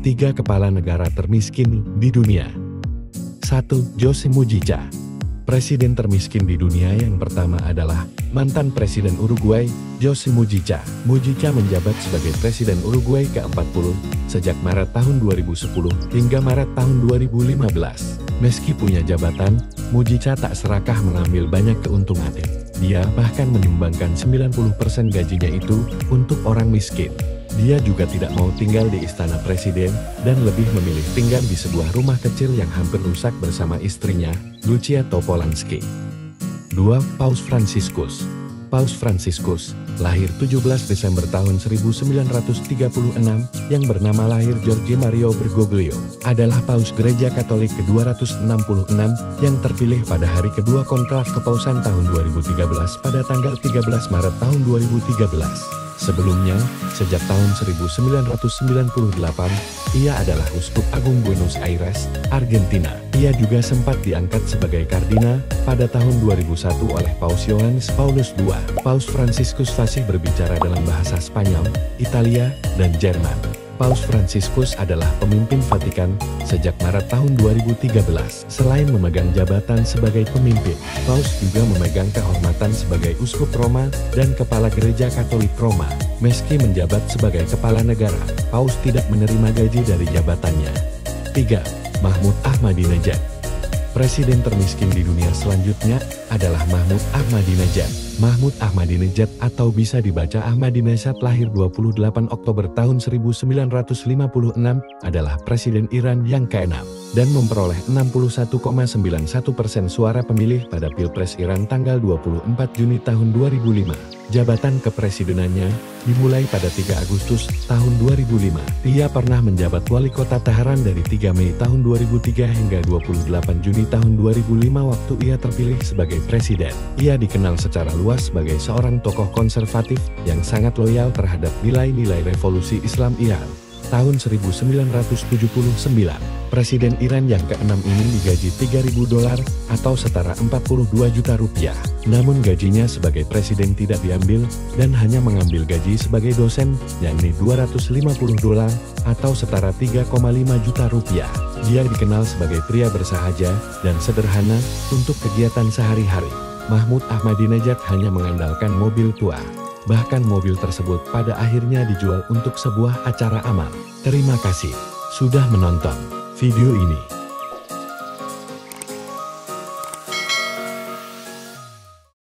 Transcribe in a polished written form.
3 kepala negara termiskin di dunia. 1. Jose Mujica. Presiden termiskin di dunia yang pertama adalah mantan Presiden Uruguay, Jose Mujica. Mujica menjabat sebagai Presiden Uruguay ke-40 sejak Maret tahun 2010 hingga Maret tahun 2015. Meski punya jabatan, Mujica tak serakah mengambil banyak keuntungan. Dia bahkan menyumbangkan 90% gajinya itu untuk orang miskin. Dia juga tidak mau tinggal di istana presiden, dan lebih memilih tinggal di sebuah rumah kecil yang hampir rusak bersama istrinya, Lucia Topolansky. 2. Paus Fransiskus. Paus Fransiskus, lahir 17 Desember tahun 1936, yang bernama lahir Jorge Mario Bergoglio, adalah Paus Gereja Katolik ke-266 yang terpilih pada hari kedua kontrak kepausan tahun 2013 pada tanggal 13 Maret tahun 2013. Sebelumnya, sejak tahun 1998, ia adalah Uskup Agung Buenos Aires, Argentina. Ia juga sempat diangkat sebagai kardinal pada tahun 2001 oleh Paus Yohanes Paulus II. Paus Fransiskus fasih berbicara dalam bahasa Spanyol, Italia, dan Jerman. Paus Fransiskus adalah pemimpin Vatikan sejak Maret tahun 2013. Selain memegang jabatan sebagai pemimpin, Paus juga memegang kehormatan sebagai Uskup Roma dan Kepala Gereja Katolik Roma. Meski menjabat sebagai kepala negara, Paus tidak menerima gaji dari jabatannya. 3. Mahmud Ahmadinejad. Presiden termiskin di dunia selanjutnya adalah Mahmud Ahmadinejad. Mahmud Ahmadinejad atau bisa dibaca Ahmadinejad lahir 28 Oktober tahun 1956 adalah Presiden Iran yang ke-6 dan memperoleh 61,91% suara pemilih pada Pilpres Iran tanggal 24 Juni tahun 2005. Jabatan kepresidenannya dimulai pada 3 Agustus tahun 2005. Ia pernah menjabat wali kota Teheran dari 3 Mei tahun 2003 hingga 28 Juni tahun 2005 waktu ia terpilih sebagai presiden. Ia dikenal secara luas sebagai seorang tokoh konservatif yang sangat loyal terhadap nilai-nilai revolusi Islam Iran. Tahun 1979, Presiden Iran yang ke-6 ini digaji $3.000 atau setara 42 juta rupiah. Namun gajinya sebagai presiden tidak diambil dan hanya mengambil gaji sebagai dosen, yakni $250 atau setara 3,5 juta rupiah. Dia dikenal sebagai pria bersahaja dan sederhana untuk kegiatan sehari-hari. Mahmud Ahmadinejad hanya mengandalkan mobil tua. Bahkan mobil tersebut pada akhirnya dijual untuk sebuah acara amal. Terima kasih sudah menonton video ini.